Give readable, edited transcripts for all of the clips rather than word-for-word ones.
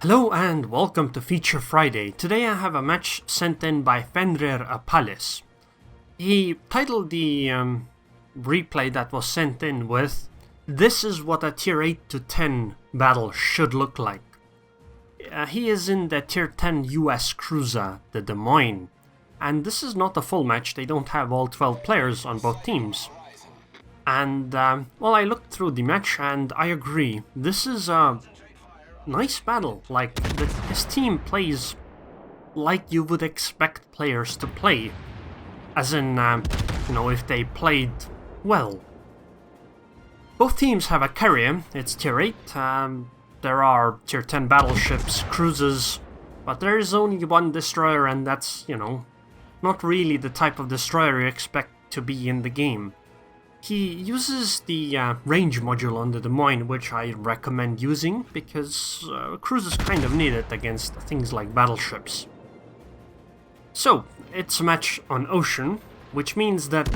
Hello and welcome to Feature Friday. Today I have a match sent in by FenrirApalis. He titled the replay that was sent in with, "This is what a tier 8 to 10 battle should look like." He is in the tier 10 US cruiser, the Des Moines. And this is not a full match, they don't have all 12 players on both teams. And, well, I looked through the match and I agree. This is a nice battle. Like, his team plays like you would expect players to play. As in, if they played well. Both teams have a carrier, it's tier 8. There are tier 10 battleships, cruisers, but there is only one destroyer, and that's, not really the type of destroyer you expect to be in the game. He uses the range module on the Des Moines, which I recommend using, because cruisers kind of need it against things like battleships. So, it's a match on ocean, which means that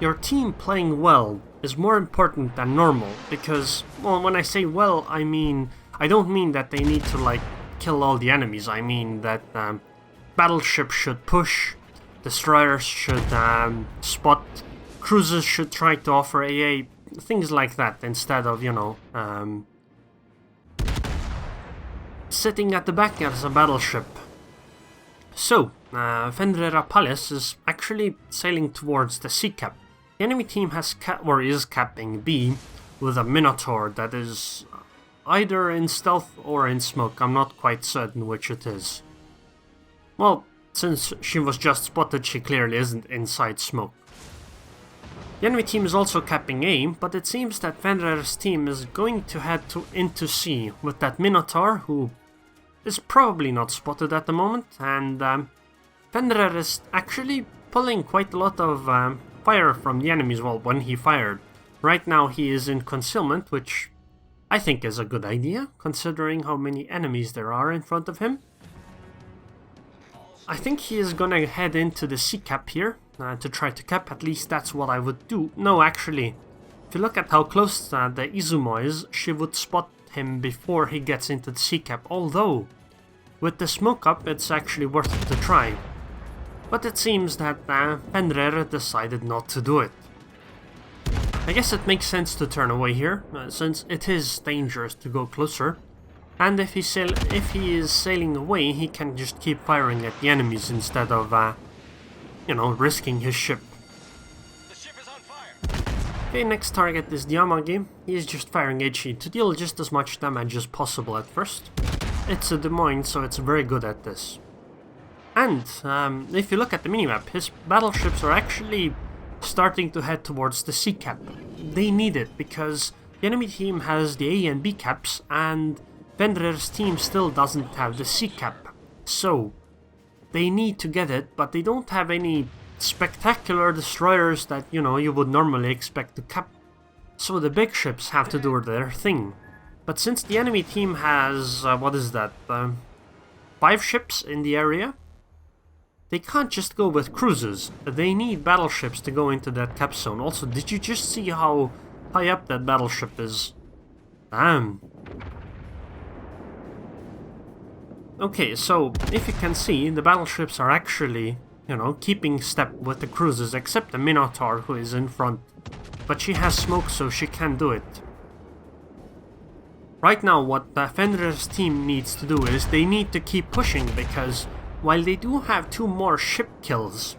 your team playing well is more important than normal, because, well, when I say well, I don't mean that they need to, kill all the enemies. I mean that battleships should push, destroyers should spot, cruisers should try to offer AA, things like that, instead of, sitting at the back as a battleship. So, FenrirApalis is actually sailing towards the sea cap. The enemy team is capping B with a Minotaur that is either in stealth or in smoke. I'm not quite certain which it is. Well, since she was just spotted, she clearly isn't inside smoke. The enemy team is also capping A, but it seems that Fenrir's team is going to head into C with that Minotaur, who is probably not spotted at the moment, and Fenrir is actually pulling quite a lot of fire from the enemies, well, when he fired. Right now he is in concealment, which I think is a good idea, considering how many enemies there are in front of him. I think he is gonna head into the sea cap here, to try to cap. At least that's what I would do. No, actually, if you look at how close the Izumo is, she would spot him before he gets into the sea cap, although with the smoke up it's actually worth it to try. But it seems that Fenrir decided not to do it. I guess it makes sense to turn away here, since it is dangerous to go closer. And if he is sailing away, he can just keep firing at the enemies instead of, risking his ship. The ship is on fire. Okay, next target is the Amagi. He is just firing HE to deal just as much damage as possible at first. It's a Des Moines, so it's very good at this. And, if you look at the minimap, his battleships are actually starting to head towards the C cap. They need it, because the enemy team has the A and B caps, and Fenrir's team still doesn't have the C cap. So, they need to get it, but they don't have any spectacular destroyers that, you would normally expect to cap. So the big ships have to do their thing. But since the enemy team has, 5 ships in the area, they can't just go with cruisers. They need battleships to go into that cap zone. Also, did you just see how high up that battleship is? Damn. Okay, so if you can see, the battleships are actually, keeping step with the cruisers, except the Minotaur, who is in front. But she has smoke, so she can do it. Right now, what Fenrir's team needs to do is they need to keep pushing, because while they do have 2 more ship kills,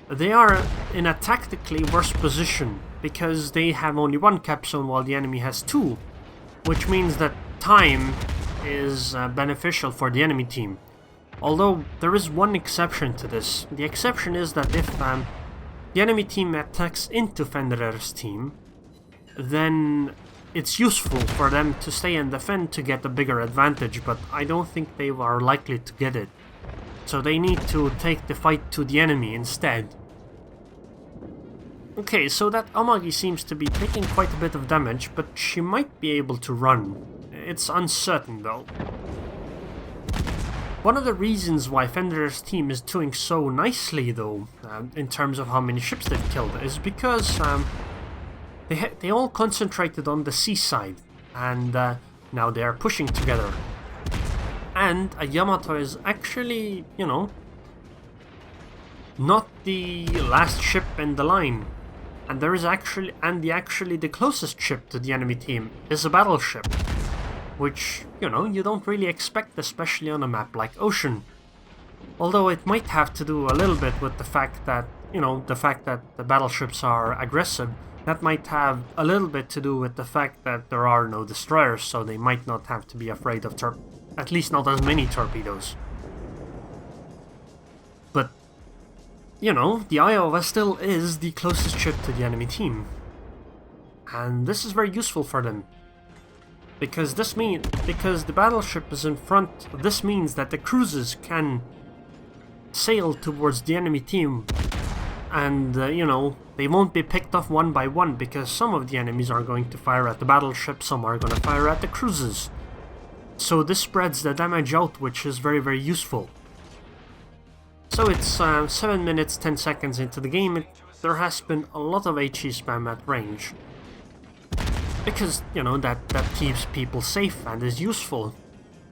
they are in a tactically worse position, because they have only 1 cap zone while the enemy has 2, which means that time is beneficial for the enemy team. Although there is one exception to this. The exception is that if the enemy team attacks into Fenrir's team, then it's useful for them to stay and defend to get a bigger advantage, but I don't think they are likely to get it. So they need to take the fight to the enemy instead. Okay, so that Amagi seems to be taking quite a bit of damage, but she might be able to run. It's uncertain though. One of the reasons why Fenrir's team is doing so nicely though, in terms of how many ships they've killed, is because they all concentrated on the seaside, and now they are pushing together. And a Yamato is actually, you know, not the last ship in the line. And there is actually, the closest ship to the enemy team is a battleship. Which, you know, you don't really expect, especially on a map like Ocean. Although it might have to do a little bit with the fact that, you know, the battleships are aggressive. That might have a little bit to do with the fact that there are no destroyers, so they might not have to be afraid of at least not as many torpedoes. But, you know, the Iowa still is the closest ship to the enemy team. And this is very useful for them. Because the battleship is in front, this means that the cruisers can sail towards the enemy team. And, you know, they won't be picked off one by one, because some of the enemies are going to fire at the battleship, some are going to fire at the cruisers. So this spreads the damage out, which is very, very useful. So it's 7 minutes 10 seconds into the game. There has been a lot of HE spam at range. Because, you know, that keeps people safe and is useful.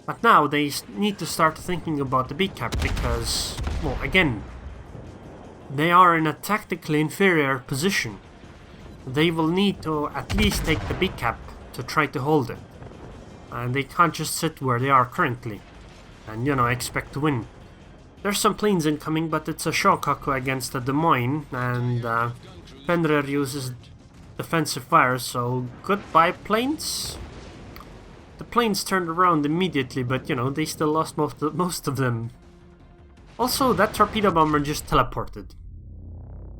But now they need to start thinking about the B-cap because, well, again, they are in a tactically inferior position. They will need to at least take the B-cap to try to hold it. And they can't just sit where they are currently and, you know, expect to win. There's some planes incoming, but it's a Shokaku against a Des Moines, and Fenrir uses defensive fire, so goodbye planes. The planes turned around immediately, but, you know, they still lost most of them. Also, that torpedo bomber just teleported.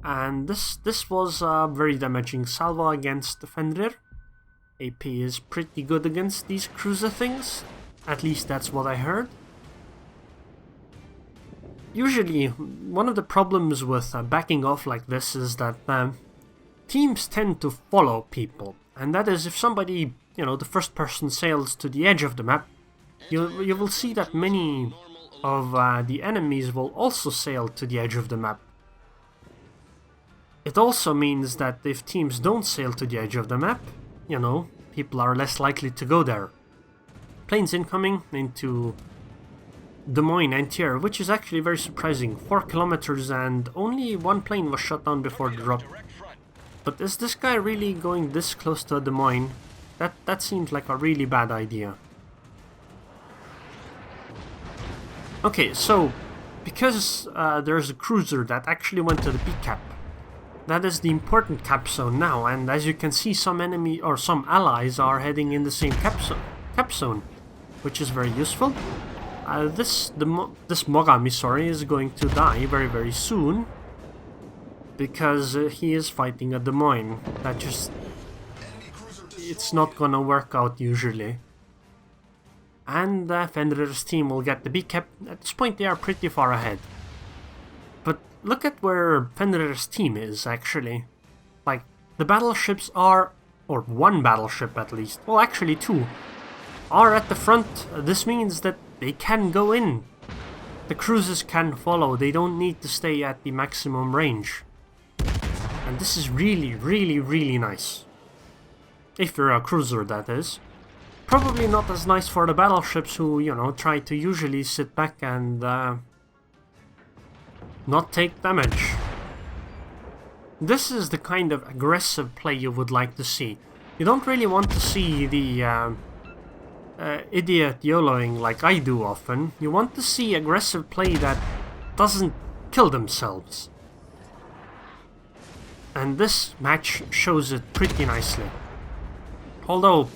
And this was a very damaging salvo against the Fenrir. AP is pretty good against these cruiser things. At least that's what I heard. Usually, one of the problems with backing off like this is that teams tend to follow people. And that is, if somebody, you know, the first person sails to the edge of the map, you will see that many of the enemies will also sail to the edge of the map. It also means that if teams don't sail to the edge of the map, you know, people are less likely to go there. Planes incoming into Des Moines NTR, which is actually very surprising. 4 kilometers and only one plane was shot down before the drop. But is this guy really going this close to Des Moines? That seems like a really bad idea. Okay, so because there's a cruiser that actually went to the B-cap, that is the important cap zone now, and as you can see, some enemy or some allies are heading in the same cap zone, which is very useful. This Mogami, sorry, is going to die very, very soon because he is fighting a Des Moines. That just, it's not gonna work out usually. And Fenrir's team will get the B-cap. At this point, they are pretty far ahead. But look at where Fenrir's team is, actually. Like, the battleships are, or one battleship at least, well actually 2, are at the front. This means that they can go in. The cruisers can follow, they don't need to stay at the maximum range. And this is really, really, really nice. If you're a cruiser, that is. Probably not as nice for the battleships who, you know, try to usually sit back and not take damage. This is the kind of aggressive play you would like to see. You don't really want to see the idiot YOLOing like I do often. You want to see aggressive play that doesn't kill themselves. And this match shows it pretty nicely. Although,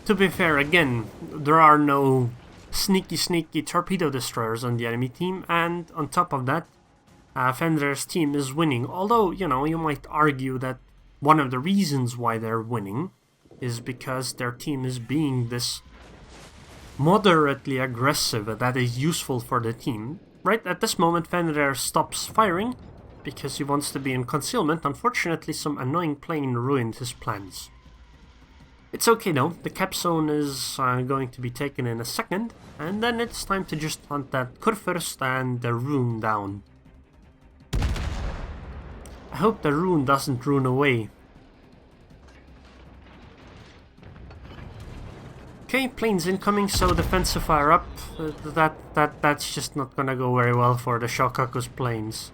to be fair, again, there are no sneaky torpedo destroyers on the enemy team, and on top of that, Fenrir's team is winning. Although, you know, you might argue that one of the reasons why they're winning is because their team is being this moderately aggressive that is useful for the team. Right at this moment, Fenrir stops firing because he wants to be in concealment. Unfortunately, some annoying plane ruined his plans. It's okay though, the cap zone is going to be taken in a second, and then it's time to just hunt that Kurfürst and the Aerroon down. I hope the Aerroon doesn't run away. Okay, planes incoming, so defensive fire up. That's just not gonna go very well for the Shokaku's planes.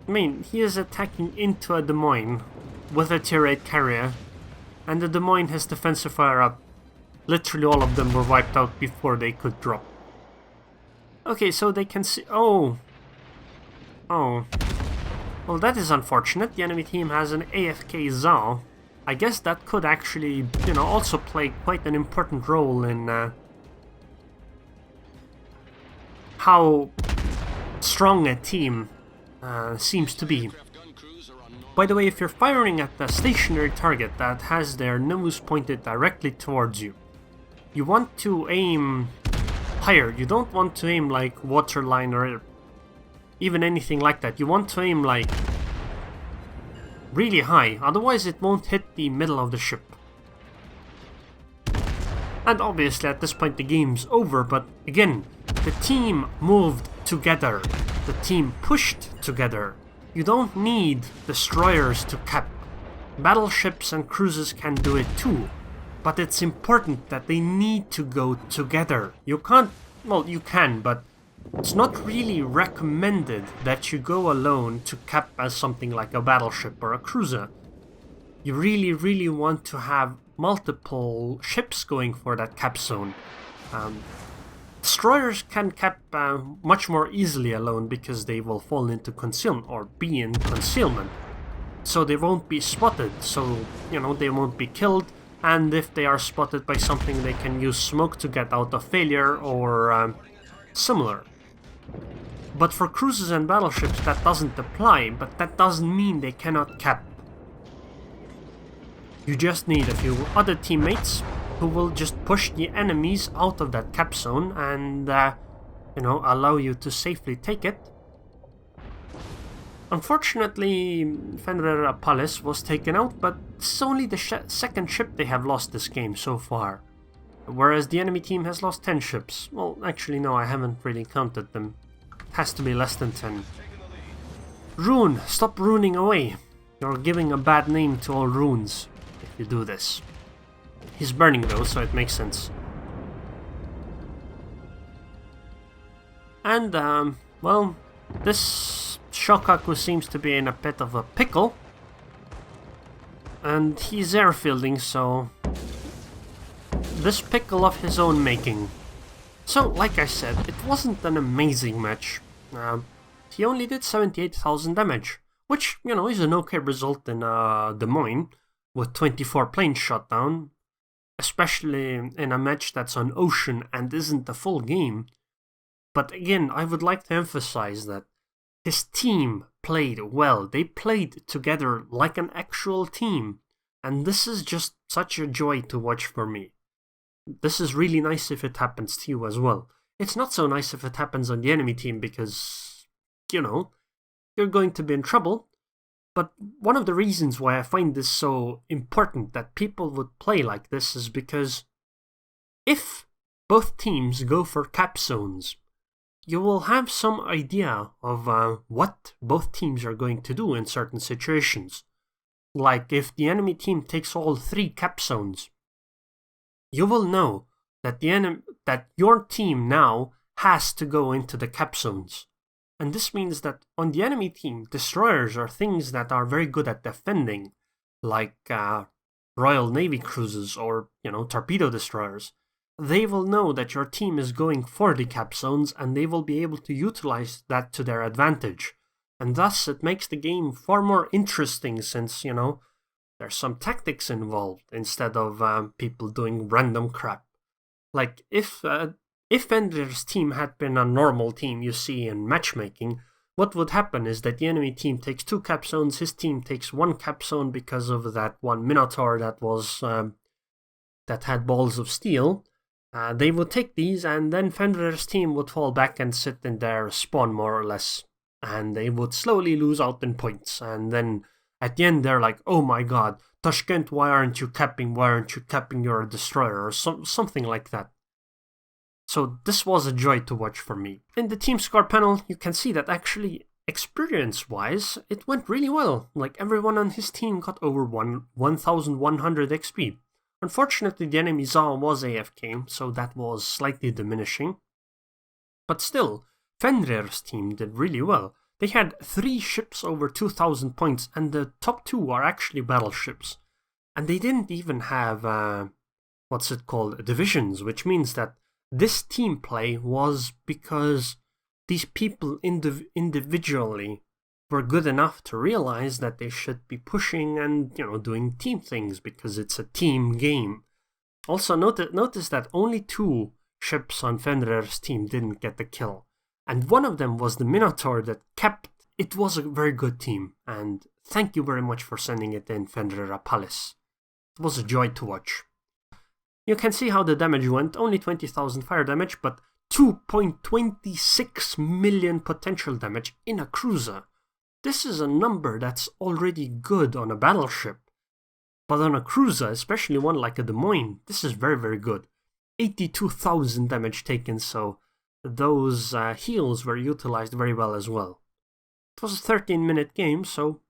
I mean, he is attacking into a Des Moines with a tier 8 carrier, and the Des Moines has defensive fire up. Literally all of them were wiped out before they could drop. Okay, so they can see... Oh! Oh. Well, that is unfortunate. The enemy team has an AFK Zao. I guess that could actually, you know, also play quite an important role in how strong a team seems to be. By the way, if you're firing at a stationary target that has their nose pointed directly towards you, you want to aim higher. You don't want to aim like waterline or even anything like that. You want to aim like really high, otherwise it won't hit the middle of the ship. And obviously at this point the game's over, but again, the team moved together. The team pushed together. You don't need destroyers to cap. Battleships and cruisers can do it too. But it's important that they need to go together. You can't... Well, you can, but it's not really recommended that you go alone to cap as something like a battleship or a cruiser. You really want to have multiple ships going for that cap zone. Destroyers can cap much more easily alone because they will fall into concealment or be in concealment. So they won't be spotted, so, you know, they won't be killed. And if they are spotted by something, they can use smoke to get out of failure or similar. But for cruisers and battleships that doesn't apply, but that doesn't mean they cannot cap. You just need a few other teammates who will just push the enemies out of that cap zone and, you know, allow you to safely take it. Unfortunately, FenrirApalis was taken out, but it's only the second ship they have lost this game so far. Whereas the enemy team has lost 10 ships. Well, actually no, I haven't really counted them. It has to be less than 10. Rune, stop ruining away. You're giving a bad name to all runes if you do this. He's burning though, so it makes sense. And, well, this Shokaku seems to be in a bit of a pickle. And he's airfielding, so... this pickle of his own making. So, like I said, it wasn't an amazing match. He only did 78,000 damage, which, you know, is an okay result in Des Moines, with 24 planes shot down, especially in a match that's on ocean and isn't the full game. But again, I would like to emphasize that his team played well. They played together like an actual team, and this is just such a joy to watch for me. This is really nice if it happens to you as well. It's not so nice if it happens on the enemy team because, you know, you're going to be in trouble. But one of the reasons why I find this so important that people would play like this is because if both teams go for cap zones, you will have some idea of what both teams are going to do in certain situations. Like if the enemy team takes all 3 cap zones, you will know that that your team now has to go into the cap zones. And this means that on the enemy team, destroyers are things that are very good at defending, like Royal Navy cruisers or, you know, torpedo destroyers. They will know that your team is going for the cap zones and they will be able to utilize that to their advantage. And thus it makes the game far more interesting since, you know, there's some tactics involved instead of people doing random crap. Like if Fenrir's team had been a normal team you see in matchmaking, what would happen is that the enemy team takes 2 cap zones, his team takes 1 cap zone because of that one Minotaur that was that had balls of steel. They would take these, and then Fenrir's team would fall back and sit in their spawn more or less, and they would slowly lose out in points. And then at the end they're like, "Oh my God, Tashkent, why aren't you capping? Why aren't you capping your destroyer?" or something like that. So this was a joy to watch for me. In the team score panel, you can see that actually, experience-wise, it went really well. Like everyone on his team got over 1,100 XP. Unfortunately, the enemy Zao was AFK, so that was slightly diminishing. But still, Fenrir's team did really well. They had 3 ships over 2,000 points, and the top 2 are actually battleships. And they didn't even have, divisions, which means that this team play was because these people individually were good enough to realize that they should be pushing and, doing team things because it's a team game. Also, notice that only 2 ships on Fenrir's team didn't get the kill. And one of them was the Minotaur that kept... It was a very good team, and thank you very much for sending it in, FenrirApalis. It was a joy to watch. You can see how the damage went, only 20,000 fire damage, but 2.26 million potential damage in a cruiser. This is a number that's already good on a battleship. But on a cruiser, especially one like a Des Moines, this is very, very good. 82,000 damage taken, so those heals were utilized very well as well. It was a 13-minute game, so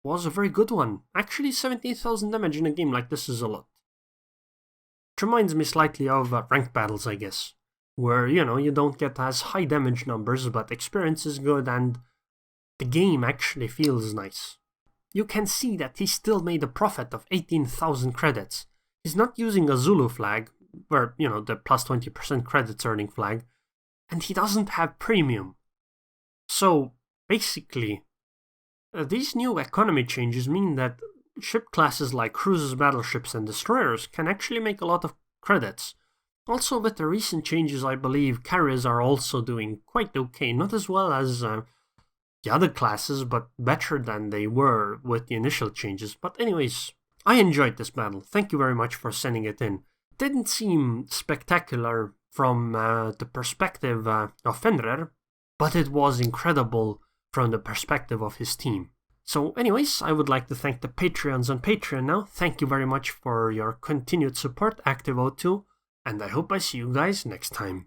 it was a very good one. Actually, 17,000 damage in a game like this is a lot. It reminds me slightly of ranked battles, I guess, where, you don't get as high damage numbers, but experience is good and the game actually feels nice. You can see that he still made a profit of 18,000 credits. He's not using a Zulu flag, where, the plus 20% credits earning flag, and he doesn't have premium. So, basically, these new economy changes mean that ship classes like cruisers, battleships, and destroyers can actually make a lot of credits. Also, with the recent changes, I believe carriers are also doing quite okay. Not as well as the other classes, but better than they were with the initial changes. But anyways, I enjoyed this battle. Thank you very much for sending it in. Didn't seem spectacular from the perspective of Fenrir, but it was incredible from the perspective of his team. So anyways, I would like to thank the Patreons on Patreon now. Thank you very much for your continued support, Active02, and I hope I see you guys next time.